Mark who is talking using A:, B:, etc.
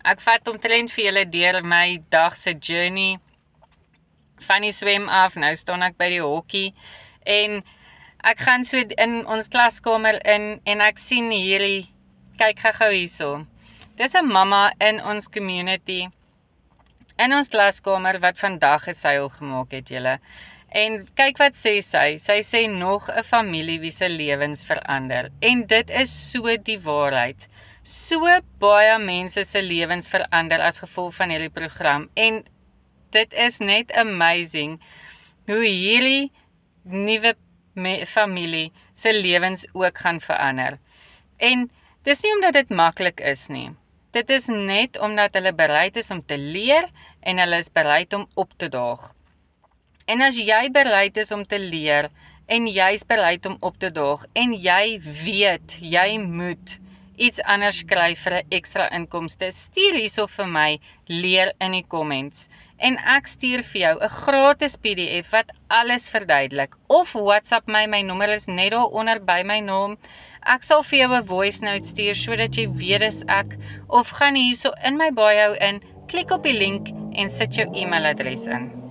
A: Ek vat omtrent vir julle deur my dag se journey van die swem af. Nou staan ek by die hokkie en ek gaan so in ons klaskamer in en ek sien hierdie, kyk gou hierso. Dis 'n mamma in ons community, in ons klaskamer wat vandag 'n seil gemaak het julle. En kyk wat sê sy. Sy sê nog 'n familie wie se lewens verander. En dit is so die waarheid. So baie mense se lewens verander as gevolg van hierdie program. En dit is net amazing hoe hierdie nuwe familie se lewens ook gaan verander. En dis nie omdat dit maklik is nie. Dit is net omdat hulle bereid is om te leer en hulle is bereid om op te daag. En as jy bereid is om te leer en jy's bereid om op te daag en jy weet jy moet iets anders skryf vir 'n ekstra inkomste, stuur hierso vir my leer in die comments. En ek stuur vir jou 'n gratis PDF wat alles verduidelik. Of WhatsApp my nommer is net daar onder by my naam. Ek sal vir jou 'n voice note stuur sodat jy weet dis ek. Of gaan hierso in my bio in, klik op die link en sit jou e-mailadres in.